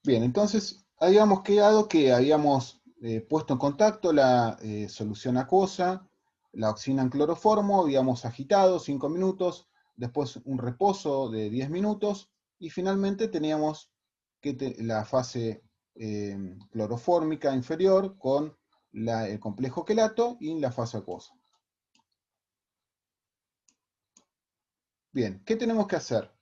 Bien, entonces habíamos quedado que habíamos puesto en contacto la solución acuosa, la oxina en cloroformo, habíamos agitado 5 minutos, después un reposo de 10 minutos, y finalmente teníamos la fase clorofórmica inferior con el complejo quelato y la fase acuosa. Bien, ¿qué tenemos que hacer?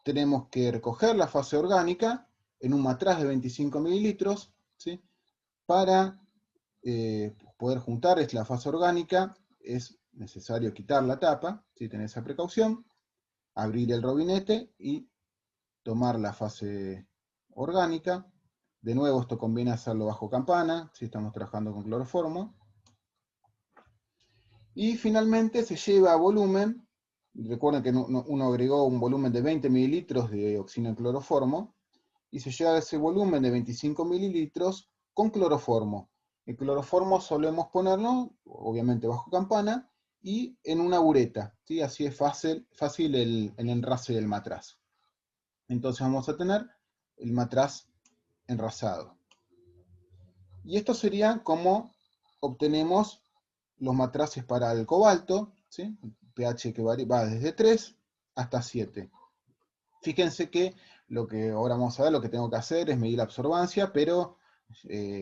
Tenemos que recoger la fase orgánica en un matraz de 25 mililitros, ¿sí? Para poder juntar la fase orgánica es necesario quitar la tapa, si tenés esa precaución, abrir el robinete y tomar la fase orgánica. De nuevo, esto conviene hacerlo bajo campana, si estamos trabajando con cloroformo. Y finalmente se lleva a volumen. Recuerden que uno agregó un volumen de 20 mililitros de oxina en cloroformo, y se lleva ese volumen de 25 mililitros con cloroformo. El cloroformo solemos ponerlo, obviamente bajo campana, y en una bureta, ¿sí? Así es fácil el enrase del matraz. Entonces vamos a tener el matraz enrasado. Y esto sería como obtenemos los matraces para el cobalto, ¿sí? pH que va desde 3 hasta 7. Fíjense que lo que ahora vamos a ver, lo que tengo que hacer es medir la absorbancia, pero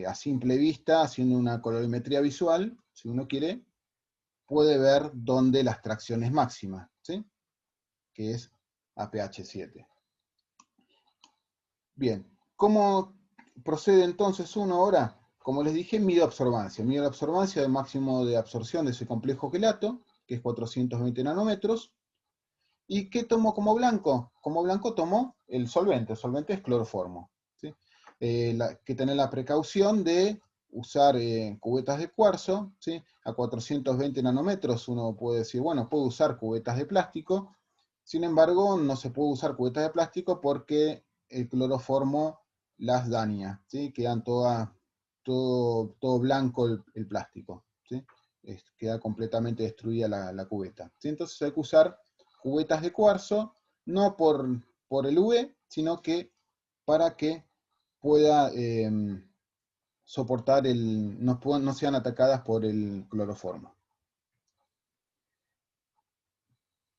a simple vista, haciendo una colorimetría visual, si uno quiere, puede ver dónde la extracción es máxima, ¿sí? Que es a pH 7. Bien, ¿cómo procede entonces uno ahora? Como les dije, mido la absorbancia del máximo de absorción de ese complejo quelato, que es 420 nanómetros. ¿Y qué tomo como blanco? Como blanco tomo el solvente es cloroformo, ¿sí? Que tener la precaución de usar cubetas de cuarzo, ¿sí? A 420 nanómetros uno puede decir, bueno, puedo usar cubetas de plástico, sin embargo no se puede usar cubetas de plástico porque el cloroformo las daña, ¿sí? Quedan todo blanco el plástico, ¿sí? Queda completamente destruida la cubeta, ¿sí? Entonces hay que usar cubetas de cuarzo, no por el UV, sino que para que pueda soportar no sean atacadas por el cloroformo.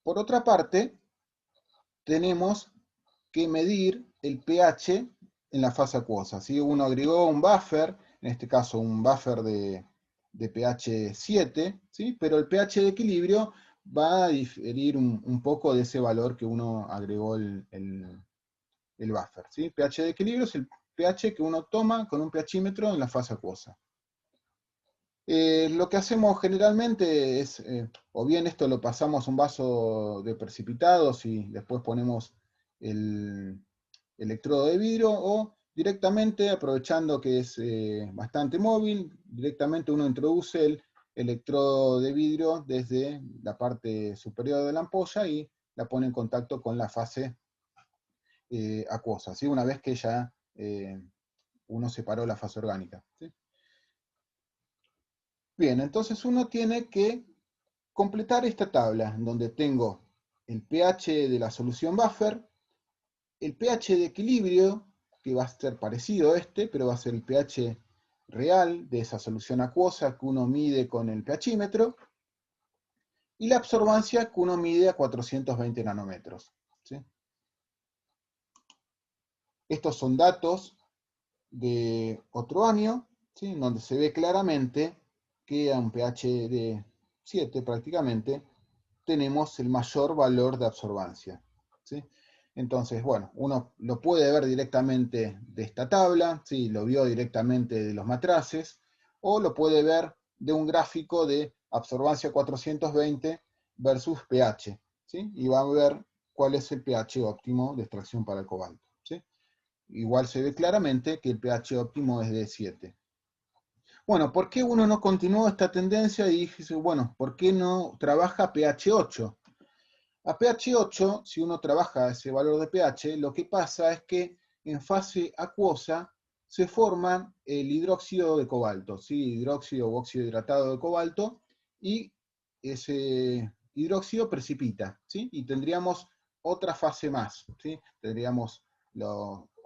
Por otra parte, tenemos que medir el pH en la fase acuosa. ¿Sí? Uno agregó un buffer, en este caso un buffer de pH 7, ¿sí? Pero el pH de equilibrio va a diferir un poco de ese valor que uno agregó el buffer, ¿sí? pH de equilibrio es el pH que uno toma con un pHímetro en la fase acuosa. Lo que hacemos generalmente es, o bien esto lo pasamos a un vaso de precipitados y después ponemos el electrodo de vidrio, o directamente, aprovechando que es bastante móvil, directamente uno introduce el electrodo de vidrio desde la parte superior de la ampolla y la pone en contacto con la fase acuosa, ¿sí? Una vez que ya uno separó la fase orgánica, ¿sí? Bien, entonces uno tiene que completar esta tabla, donde tengo el pH de la solución buffer, el pH de equilibrio, que va a ser parecido a este, pero va a ser el pH real de esa solución acuosa que uno mide con el pHímetro, y la absorbancia que uno mide a 420 nanómetros, ¿sí? Estos son datos de otro año, ¿sí? Donde se ve claramente que a un pH de 7 prácticamente tenemos el mayor valor de absorbancia, ¿sí? Entonces, bueno, uno lo puede ver directamente de esta tabla, ¿sí? Lo vio directamente de los matraces, o lo puede ver de un gráfico de absorbancia 420 versus pH, ¿sí? Y va a ver cuál es el pH óptimo de extracción para el cobalto, ¿sí? Igual se ve claramente que el pH óptimo es de 7. Bueno, ¿por qué uno no continuó esta tendencia y dice, bueno, ¿por qué no trabaja pH 8? A pH 8, si uno trabaja ese valor de pH, lo que pasa es que en fase acuosa se forma el hidróxido de cobalto, ¿sí? Hidróxido o óxido hidratado de cobalto, y ese hidróxido precipita, ¿sí? Y tendríamos otra fase más, ¿sí? Tendríamos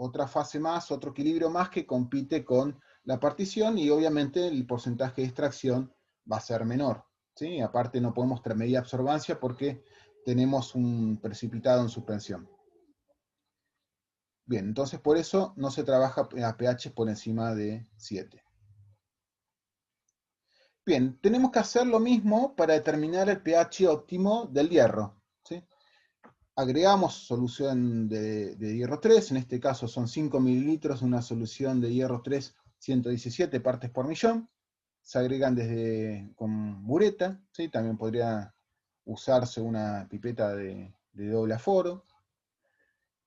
otra fase más, otro equilibrio más que compite con la partición y obviamente el porcentaje de extracción va a ser menor. ¿Sí? Aparte no podemos medir absorbancia porque tenemos un precipitado en suspensión. Bien, entonces por eso no se trabaja a pH por encima de 7. Bien, tenemos que hacer lo mismo para determinar el pH óptimo del hierro. ¿Sí? Agregamos solución de hierro 3, en este caso son 5 mililitros, una solución de hierro 3, 117 partes por millón. Se agregan con bureta, ¿sí? También podría usarse una pipeta de doble aforo.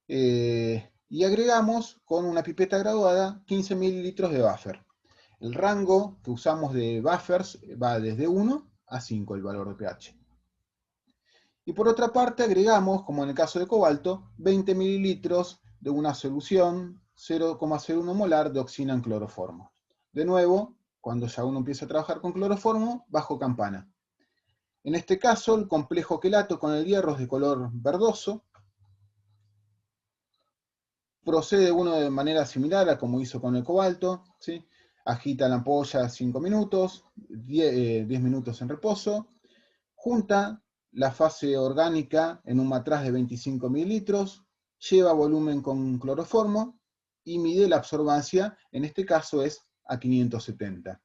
Y agregamos con una pipeta graduada 15 mililitros de buffer. El rango que usamos de buffers va desde 1 a 5 el valor de pH. Y por otra parte agregamos, como en el caso de cobalto, 20 mililitros de una solución 0,01 molar de oxina en cloroformo. De nuevo, cuando ya uno empieza a trabajar con cloroformo, bajo campana. En este caso, el complejo quelato con el hierro es de color verdoso. Procede uno de manera similar a como hizo con el cobalto, ¿sí? Agita la ampolla 5 minutos, 10 minutos en reposo, junta la fase orgánica en un matraz de 25 mililitros, lleva volumen con cloroformo y mide la absorbancia, en este caso es a 570.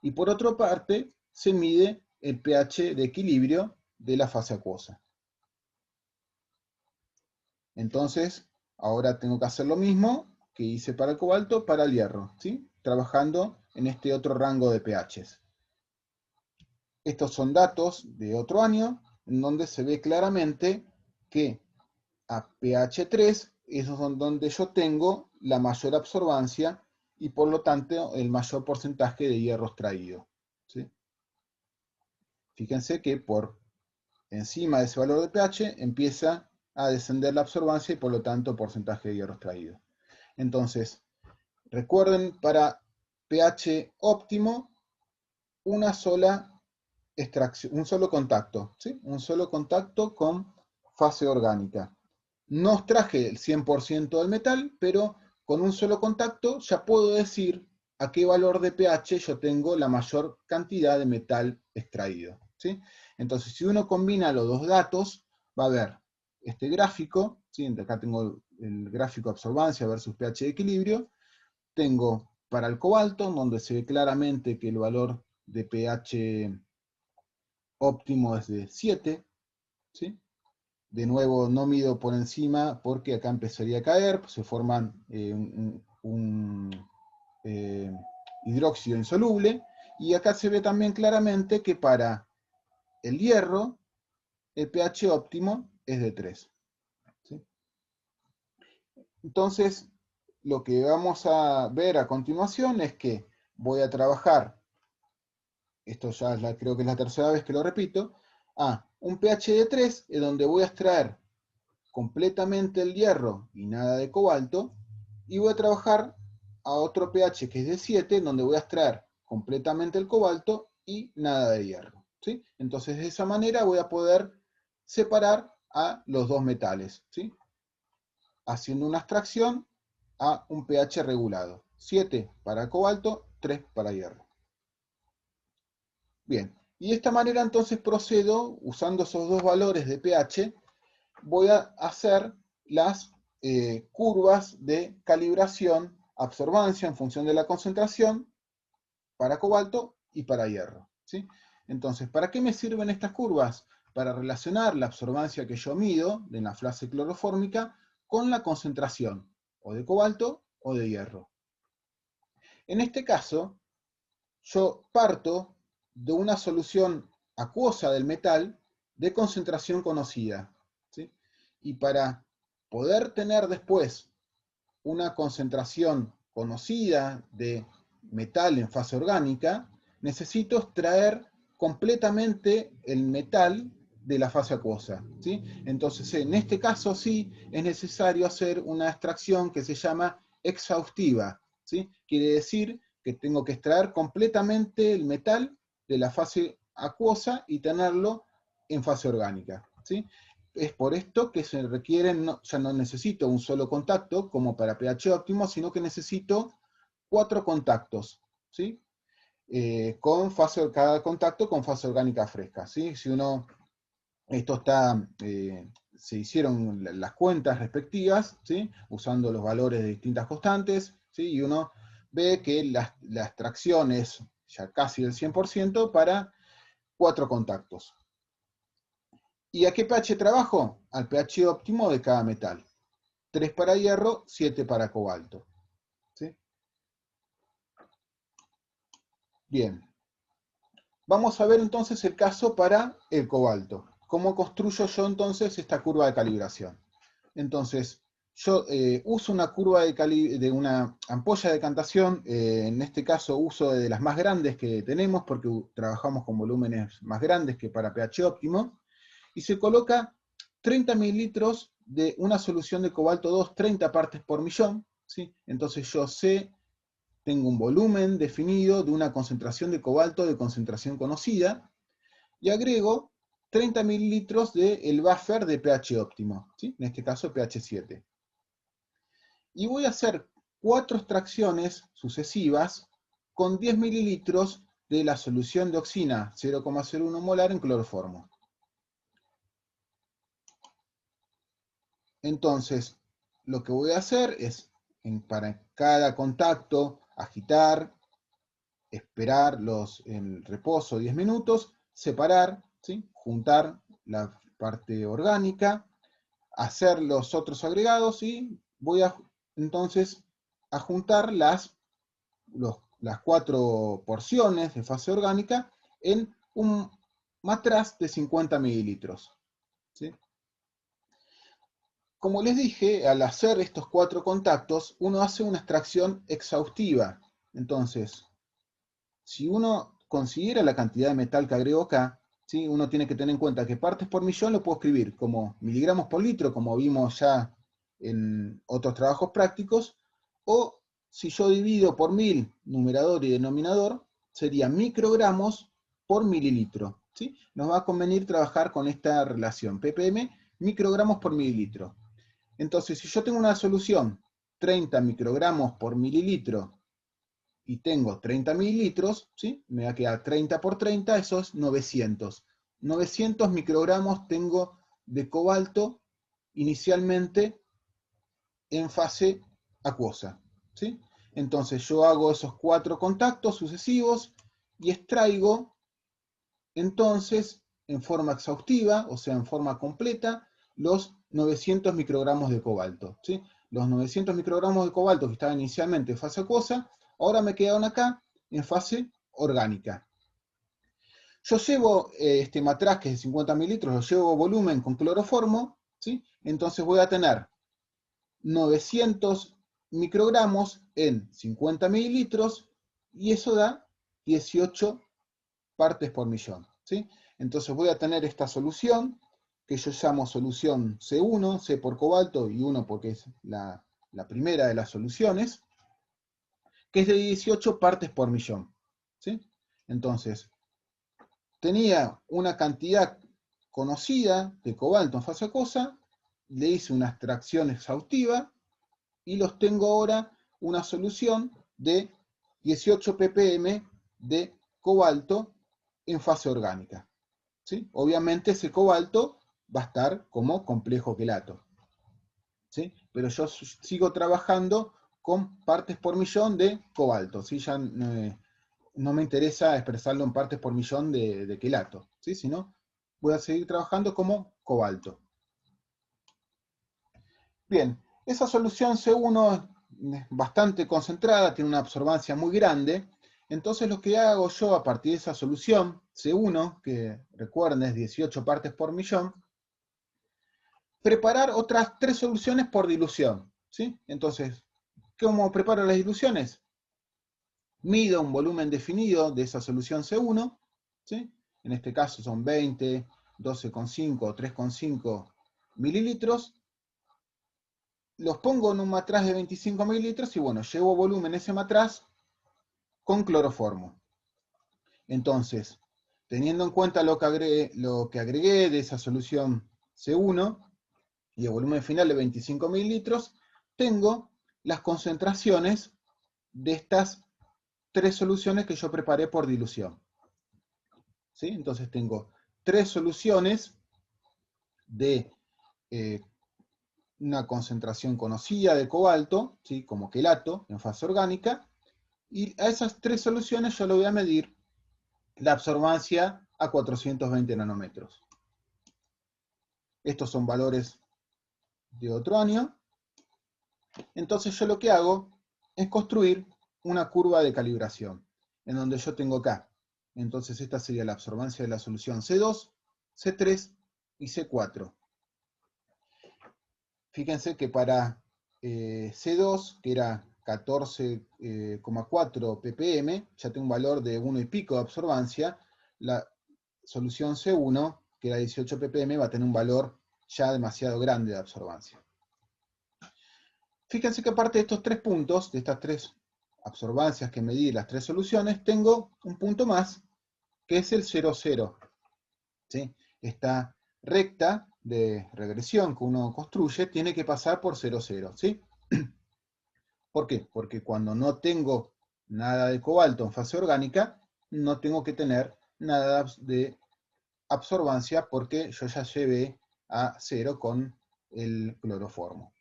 Y por otra parte, se mide el pH de equilibrio de la fase acuosa. Entonces, ahora tengo que hacer lo mismo que hice para el cobalto, para el hierro, ¿sí? Trabajando en este otro rango de pHs. Estos son datos de otro año, en donde se ve claramente que a pH 3 es donde yo tengo la mayor absorbancia y por lo tanto el mayor porcentaje de hierro extraído, ¿sí? Fíjense que por encima de ese valor de pH empieza a descender la absorbancia y por lo tanto porcentaje de hierro extraído. Entonces, recuerden, para pH óptimo, una sola extracción, un solo contacto, ¿sí? Un solo contacto con fase orgánica. No extraje el 100% del metal, pero con un solo contacto ya puedo decir a qué valor de pH yo tengo la mayor cantidad de metal extraído, ¿sí? Entonces, si uno combina los dos datos, va a ver este gráfico, ¿sí? Acá tengo el gráfico de absorbancia versus pH de equilibrio. Tengo para el cobalto, donde se ve claramente que el valor de pH óptimo es de 7, ¿sí? De nuevo, no mido por encima porque acá empezaría a caer, se forman eh, hidróxido insoluble, y acá se ve también claramente que para el hierro el pH óptimo es de 3. ¿Sí? Entonces, lo que vamos a ver a continuación es que voy a trabajar, esto ya creo que es la tercera vez que lo repito, a un pH de 3, en donde voy a extraer completamente el hierro y nada de cobalto, y voy a trabajar a otro pH que es de 7, en donde voy a extraer completamente el cobalto y nada de hierro, ¿sí? Entonces de esa manera voy a poder separar a los dos metales, ¿sí? Haciendo una extracción a un pH regulado. 7 para cobalto, 3 para hierro. Bien, y de esta manera entonces procedo, usando esos dos valores de pH, voy a hacer las curvas de calibración, absorbancia en función de la concentración para cobalto y para hierro, ¿sí? Entonces, ¿para qué me sirven estas curvas? Para relacionar la absorbancia que yo mido de la fase clorofórmica con la concentración o de cobalto o de hierro. En este caso, yo parto de una solución acuosa del metal de concentración conocida, ¿sí? Y para poder tener después una concentración conocida de metal en fase orgánica, necesito extraer completamente el metal de la fase acuosa, ¿sí? Entonces, en este caso sí es necesario hacer una extracción que se llama exhaustiva, ¿sí? Quiere decir que tengo que extraer completamente el metal de la fase acuosa y tenerlo en fase orgánica, ¿sí? es por esto que se requieren, ya no necesito un solo contacto como para pH óptimo, sino que necesito 4 contactos, ¿sí? Cada contacto con fase orgánica fresca, ¿sí? Si uno, esto está, se hicieron las cuentas respectivas, ¿sí? Usando los valores de distintas constantes, ¿sí? Y uno ve que la extracción es ya casi del 100% para 4 contactos. ¿Y a qué pH trabajo? Al pH óptimo de cada metal. 3 para hierro, 7 para cobalto. ¿Sí? Bien. Vamos a ver entonces el caso para el cobalto. ¿Cómo construyo yo entonces esta curva de calibración? Entonces, yo uso una curva de una ampolla de decantación, en este caso uso de las más grandes que tenemos porque trabajamos con volúmenes más grandes que para pH óptimo, y se coloca 30 mililitros de una solución de cobalto 2, 30 partes por millón, ¿sí? Entonces yo tengo un volumen definido de una concentración de cobalto de concentración conocida, y agrego 30 mililitros del buffer de pH óptimo, ¿sí? En este caso pH 7. Y voy a hacer 4 extracciones sucesivas con 10 mililitros de la solución de oxina 0,01 molar en cloroformo. Entonces, lo que voy a hacer es, para cada contacto, agitar, esperar el reposo 10 minutos, separar, ¿sí? Juntar la parte orgánica, hacer los otros agregados y voy entonces a juntar las 4 porciones de fase orgánica en un matraz de 50 mililitros. ¿Sí? Como les dije, al hacer estos 4 contactos, uno hace una extracción exhaustiva. Entonces, si uno considera la cantidad de metal que agrego acá, ¿sí? Uno tiene que tener en cuenta que partes por millón lo puedo escribir como miligramos por litro, como vimos ya en otros trabajos prácticos, o si yo divido por 1000, numerador y denominador, sería microgramos por mililitro. ¿Sí? Nos va a convenir trabajar con esta relación, ppm, microgramos por mililitro. Entonces, si yo tengo una solución 30 microgramos por mililitro y tengo 30 mililitros, ¿sí? Me va a quedar 30 por 30, eso es 900. 900 microgramos tengo de cobalto inicialmente en fase acuosa, ¿sí? Entonces yo hago esos 4 contactos sucesivos y extraigo entonces en forma exhaustiva, o sea, en forma completa, los 900 microgramos de cobalto, ¿sí? Los 900 microgramos de cobalto que estaban inicialmente en fase acuosa, ahora me quedaron acá en fase orgánica. Yo llevo este matraz que es de 50 mililitros, lo llevo volumen con cloroformo, ¿sí? Entonces voy a tener 900 microgramos en 50 mililitros y eso da 18 partes por millón, ¿sí? Entonces voy a tener esta solución que yo llamo solución C1, C por cobalto y 1 porque es la primera de las soluciones, que es de 18 partes por millón, ¿sí? Entonces, tenía una cantidad conocida de cobalto en fase acuosa, le hice una extracción exhaustiva y los tengo ahora una solución de 18 ppm de cobalto en fase orgánica. ¿Sí? Obviamente ese cobalto va a estar como complejo quelato. ¿Sí? Pero yo sigo trabajando con partes por millón de cobalto. ¿Sí? Ya no me interesa expresarlo en partes por millón de quelato, ¿sí? Sino voy a seguir trabajando como cobalto. Bien, esa solución C1 es bastante concentrada, tiene una absorbancia muy grande. Entonces lo que hago yo a partir de esa solución C1, que recuerden es 18 partes por millón, preparar otras 3 soluciones por dilución, ¿sí? Entonces, ¿cómo preparo las diluciones? Mido un volumen definido de esa solución C1, ¿sí? En este caso son 20, 12,5 o 3,5 mililitros. Los pongo en un matraz de 25 mililitros y bueno, llevo volumen ese matraz con cloroformo. Entonces, teniendo en cuenta lo que agregué de esa solución C1 y el volumen final de 25 mililitros, tengo las concentraciones de estas tres soluciones que yo preparé por dilución. ¿Sí? Entonces tengo tres soluciones de una concentración conocida de cobalto, ¿sí? Como quelato, en fase orgánica, y a esas tres soluciones yo le voy a medir la absorbancia a 420 nanómetros. Estos son valores de otro año. Entonces yo lo que hago es construir una curva de calibración, en donde yo tengo acá. Entonces esta sería la absorbancia de la solución C2, C3 y C4. Fíjense que para C2, que era 14,4 ppm, ya tengo un valor de 1 y pico de absorbancia. La solución C1, que era 18 ppm, va a tener un valor ya demasiado grande de absorbancia. Fíjense que aparte de estos tres puntos, de estas tres absorbancias que medí, las tres soluciones, tengo un punto más, que es el 0,0. ¿Sí? Esta recta de regresión que uno construye tiene que pasar por 0,0. ¿Sí? ¿Por qué? Porque cuando no tengo nada de cobalto en fase orgánica, no tengo que tener nada de absorbancia porque yo ya llevé a 0 con el cloroformo.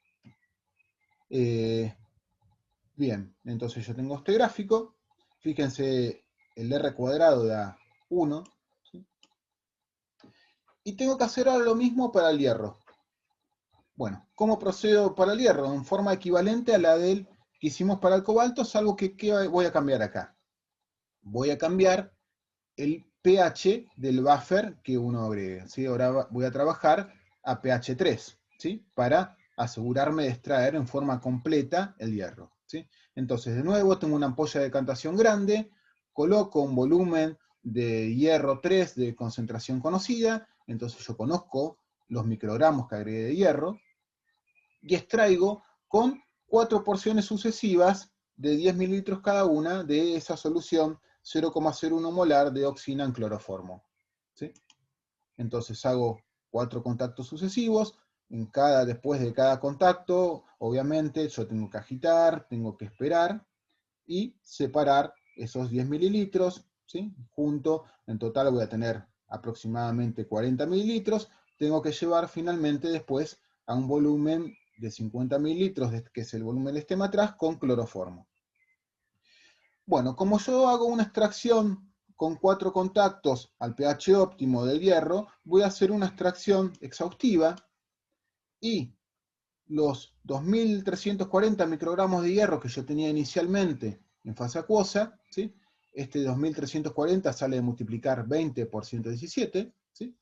Bien, entonces yo tengo este gráfico. Fíjense, el R cuadrado da 1. ¿Sí? Y tengo que hacer ahora lo mismo para el hierro. Bueno, ¿cómo procedo para el hierro? En forma equivalente a la del que hicimos para el cobalto, salvo que ¿qué voy a cambiar acá? Voy a cambiar el pH del buffer que uno agregue. ¿Sí? Ahora voy a trabajar a pH 3, ¿sí? Para asegurarme de extraer en forma completa el hierro. ¿Sí? Entonces, de nuevo, tengo una ampolla de decantación grande, coloco un volumen de hierro 3 de concentración conocida, entonces yo conozco los microgramos que agregué de hierro, y extraigo con 4 porciones sucesivas de 10 mililitros cada una de esa solución 0,01 molar de oxina en cloroformo. ¿Sí? Entonces hago 4 contactos sucesivos. Después de cada contacto, obviamente, yo tengo que agitar, tengo que esperar y separar esos 10 mililitros. ¿Sí? Junto, en total voy a tener aproximadamente 40 mililitros. Tengo que llevar finalmente después a un volumen de 50 mililitros, que es el volumen del estematras, con cloroformo. Bueno, como yo hago una extracción con 4 contactos al pH óptimo del hierro, voy a hacer una extracción exhaustiva y los 2340 microgramos de hierro que yo tenía inicialmente en fase acuosa, ¿sí? Este 2340 sale de multiplicar 20 por 117, ¿sí?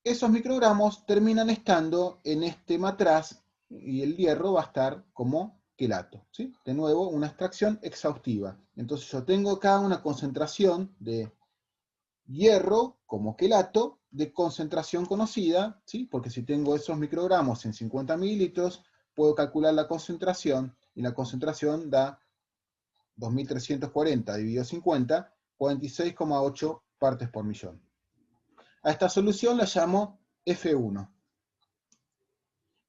Esos microgramos terminan estando en este matraz y el hierro va a estar como quelato, ¿sí? De nuevo, una extracción exhaustiva. Entonces yo tengo acá una concentración de hierro como quelato de concentración conocida, ¿sí? Porque si tengo esos microgramos en 50 mililitros, puedo calcular la concentración, y la concentración da 2340 dividido 50, 46,8 partes por millón. A esta solución la llamo F1.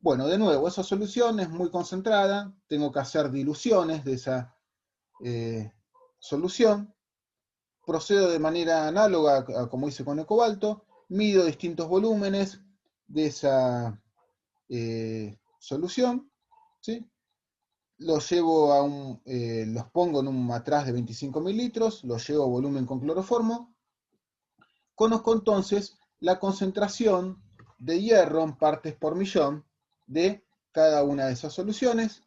Bueno, de nuevo, esa solución es muy concentrada, tengo que hacer diluciones de esa solución, procedo de manera análoga a como hice con el cobalto, mido distintos volúmenes de esa solución, ¿sí? Los llevo los pongo en un matraz de 25 mililitros, los llevo a volumen con cloroformo. Conozco entonces la concentración de hierro en partes por millón de cada una de esas soluciones.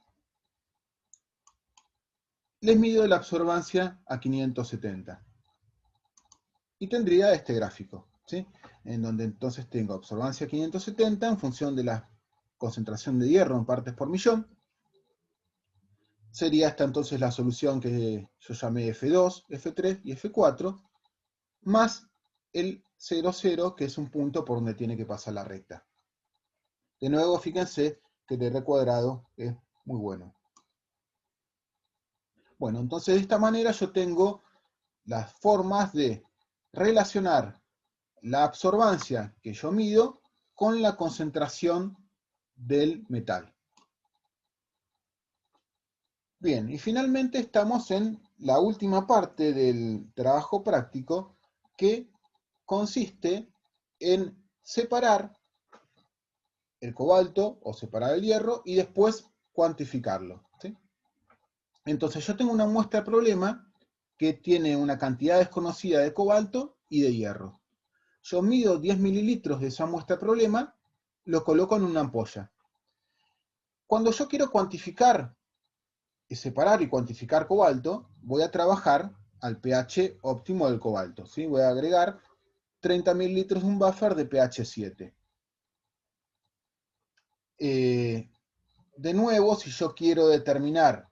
Les mido la absorbancia a 570. Y tendría este gráfico, ¿sí? En donde entonces tengo absorbancia 570 en función de la concentración de hierro en partes por millón. Sería esta entonces la solución que yo llamé F2, F3 y F4, más el 0,0, que es un punto por donde tiene que pasar la recta. De nuevo, fíjense que el R cuadrado es muy bueno. Bueno, entonces de esta manera yo tengo las formas de relacionar la absorbancia que yo mido con la concentración del metal. Bien, y finalmente estamos en la última parte del trabajo práctico, que consiste en separar el cobalto o separar el hierro y después cuantificarlo, ¿sí? Entonces yo tengo una muestra de problema que tiene una cantidad desconocida de cobalto y de hierro. Yo mido 10 mililitros de esa muestra de problema, lo coloco en una ampolla. Cuando yo quiero cuantificar, separar y cuantificar cobalto, voy a trabajar al pH óptimo del cobalto, ¿sí? Voy a agregar 30 mililitros de un buffer de pH 7. De nuevo, si yo quiero determinar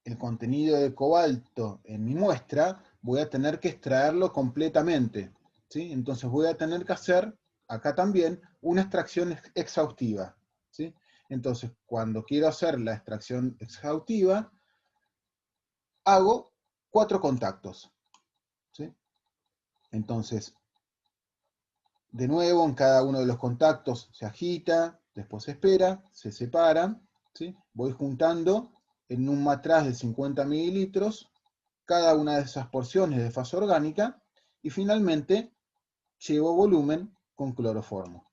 el contenido de cobalto en mi muestra, voy a tener que extraerlo completamente, ¿sí? Entonces voy a tener que hacer, acá también, una extracción exhaustiva, ¿sí? Entonces, cuando quiero hacer la extracción exhaustiva, hago 4 contactos, ¿sí? Entonces, de nuevo, en cada uno de los contactos se agita, después se espera, se separan, ¿sí? Voy juntando en un matraz de 50 mililitros cada una de esas porciones de fase orgánica y finalmente llevo volumen con cloroformo.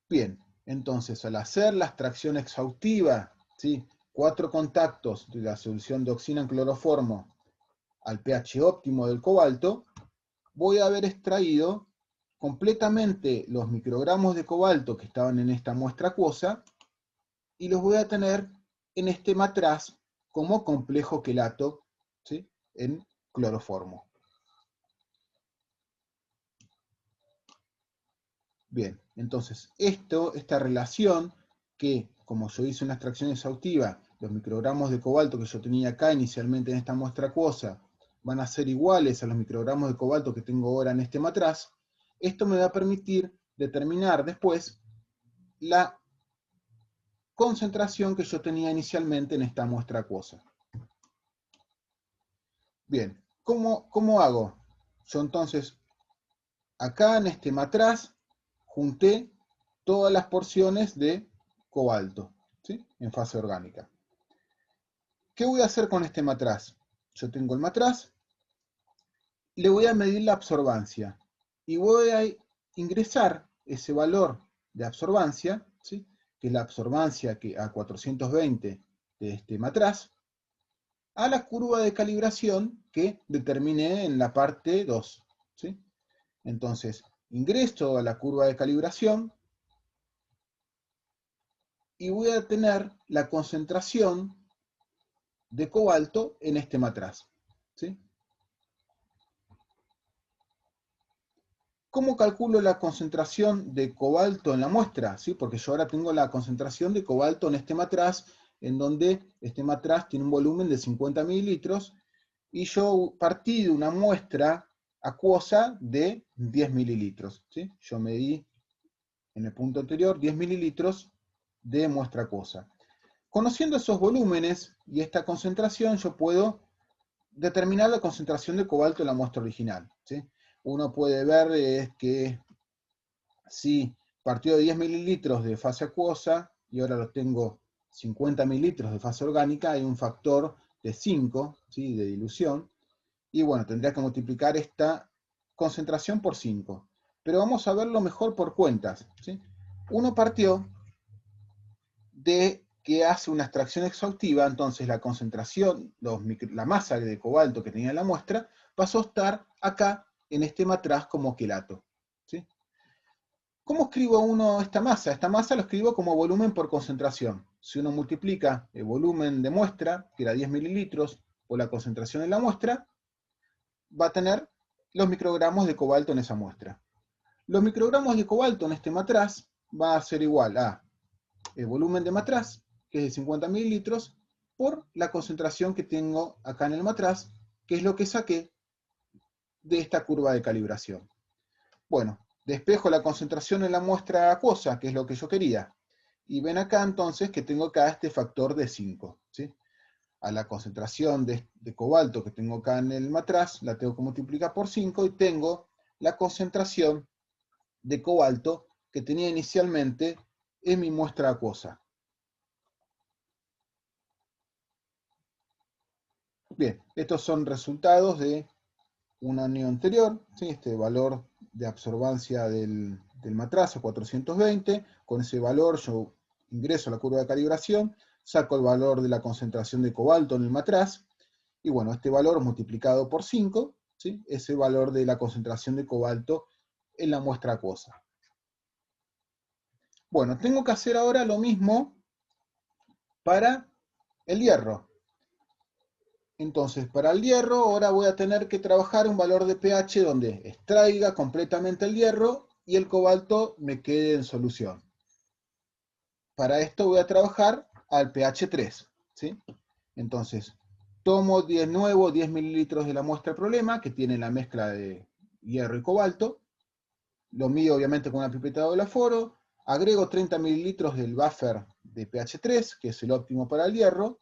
Bien, entonces al hacer la extracción exhaustiva, ¿sí? 4 contactos de la solución de oxina en cloroformo al pH óptimo del cobalto, voy a haber extraído completamente los microgramos de cobalto que estaban en esta muestra acuosa y los voy a tener en este matraz como complejo quelato, ¿sí? En cloroformo. Bien, entonces esta relación que, como yo hice una extracción exhaustiva, los microgramos de cobalto que yo tenía acá inicialmente en esta muestra acuosa van a ser iguales a los microgramos de cobalto que tengo ahora en este matraz, esto me va a permitir determinar después la concentración que yo tenía inicialmente en esta muestra acuosa. Bien, ¿cómo hago? Yo entonces, acá en este matraz, junté todas las porciones de cobalto, ¿sí? En fase orgánica. ¿Qué voy a hacer con este matraz? Yo tengo el matraz, le voy a medir la absorbancia y voy a ingresar ese valor de absorbancia, ¿sí? Que es la absorbancia que a 420 de este matraz, a la curva de calibración que determiné en la parte 2, ¿sí? Entonces, ingreso a la curva de calibración y voy a tener la concentración de cobalto en este matraz, ¿sí? ¿Cómo calculo la concentración de cobalto en la muestra? ¿Sí? Porque yo ahora tengo la concentración de cobalto en este matraz, en donde este matraz tiene un volumen de 50 mililitros, y yo partí de una muestra acuosa de 10 mililitros, ¿sí? Yo medí en el punto anterior 10 mililitros de muestra acuosa. Conociendo esos volúmenes y esta concentración, yo puedo determinar la concentración de cobalto en la muestra original, ¿sí? Uno puede ver que si partió de 10 mililitros de fase acuosa y ahora lo tengo 50 mililitros de fase orgánica, hay un factor de 5, ¿sí? De dilución, y bueno, tendría que multiplicar esta concentración por 5. Pero vamos a verlo mejor por cuentas, ¿sí? Uno partió de que hace una extracción exhaustiva, entonces la concentración, la masa de cobalto que tenía en la muestra, pasó a estar acá en este matraz como quelato, ¿sí? ¿Cómo escribo uno esta masa? Esta masa lo escribo como volumen por concentración. Si uno multiplica el volumen de muestra, que era 10 mililitros, por la concentración de la muestra, va a tener los microgramos de cobalto en esa muestra. Los microgramos de cobalto en este matraz va a ser igual a el volumen de matraz, que es de 50 mililitros, por la concentración que tengo acá en el matraz, que es lo que saqué de esta curva de calibración. Bueno, despejo la concentración en la muestra acuosa, que es lo que yo quería. Y ven acá entonces que tengo acá este factor de 5, ¿sí? a la concentración de cobalto que tengo acá en el matraz, la tengo que multiplicar por 5 y tengo la concentración de cobalto que tenía inicialmente en mi muestra acuosa. Bien, estos son resultados de un año anterior, ¿sí? Este valor de absorbancia del matrazo 420, con ese valor yo ingreso a la curva de calibración, saco el valor de la concentración de cobalto en el matraz, y bueno, este valor multiplicado por 5, ¿sí? Ese valor de la concentración de cobalto en la muestra acuosa. Bueno, tengo que hacer ahora lo mismo para el hierro. Entonces, para el hierro, ahora voy a tener que trabajar un valor de pH donde extraiga completamente el hierro y el cobalto me quede en solución. Para esto voy a trabajar al pH 3, ¿sí? Entonces, tomo de nuevo 10 mililitros de la muestra problema, que tiene la mezcla de hierro y cobalto, lo mido obviamente con una pipeta de doble aforo, agrego 30 mililitros del buffer de pH 3, que es el óptimo para el hierro,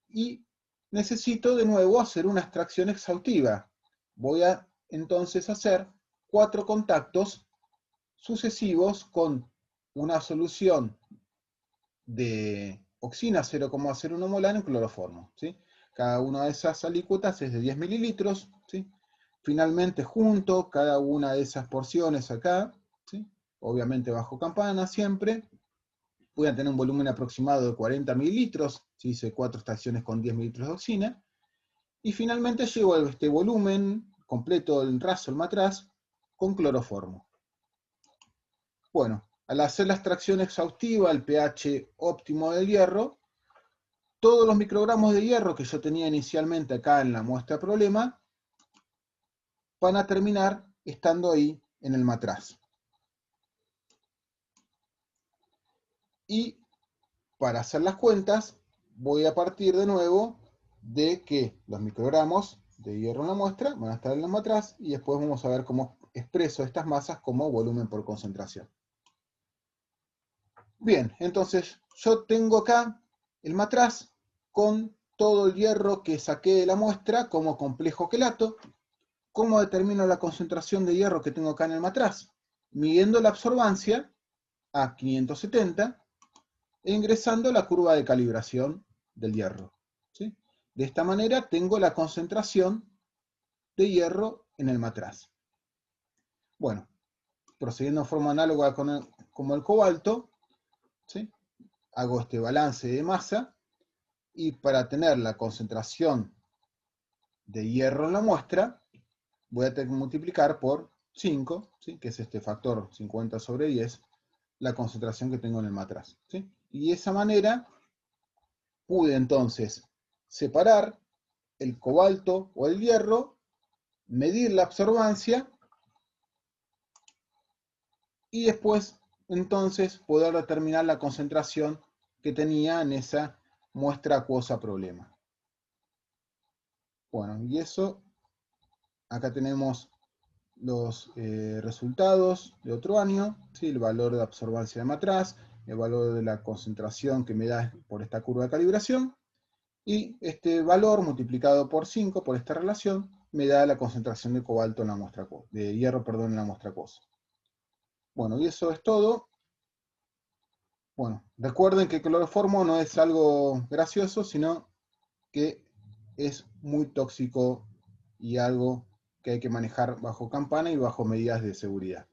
y necesito de nuevo hacer una extracción exhaustiva. Voy a entonces hacer 4 contactos sucesivos con una solución de oxina 0,01 molar en cloroformo, ¿sí? Cada una de esas alícuotas es de 10 mililitros, ¿sí? Finalmente junto cada una de esas porciones acá, ¿sí? Obviamente bajo campana siempre, voy a tener un volumen aproximado de 40 mililitros, si hice 4 extracciones con 10 mililitros de oxina, y finalmente llevo este volumen completo del raso, el matraz, con cloroformo. Bueno, al hacer la extracción exhaustiva, el pH óptimo del hierro, todos los microgramos de hierro que yo tenía inicialmente acá en la muestra problema, van a terminar estando ahí en el matraz. Y para hacer las cuentas, voy a partir de nuevo de que los microgramos de hierro en la muestra van a estar en el matraz y después vamos a ver cómo expreso estas masas como volumen por concentración. Bien, entonces yo tengo acá el matraz con todo el hierro que saqué de la muestra como complejo quelato. ¿Cómo determino la concentración de hierro que tengo acá en el matraz? Midiendo la absorbancia a 570 e ingresando la curva de calibración del hierro, ¿sí? De esta manera tengo la concentración de hierro en el matraz. Bueno, procediendo de forma análoga como el cobalto, ¿sí? Hago este balance de masa y para tener la concentración de hierro en la muestra, voy a tener que multiplicar por 5, ¿sí? Que es este factor 50 sobre 10, la concentración que tengo en el matraz, ¿sí? Y de esa manera pude entonces separar el cobalto o el hierro, medir la absorbancia y después entonces poder determinar la concentración que tenía en esa muestra acuosa problema. Bueno, y eso, acá tenemos los resultados de otro año, ¿sí? El valor de absorbancia de matraz, el valor de la concentración que me da por esta curva de calibración, y este valor multiplicado por 5 por esta relación me da la concentración de cobalto en la muestra, de hierro, perdón, en la muestra acuosa. Bueno, y eso es todo. Bueno, recuerden que el cloroformo no es algo gracioso, sino que es muy tóxico y algo que hay que manejar bajo campana y bajo medidas de seguridad.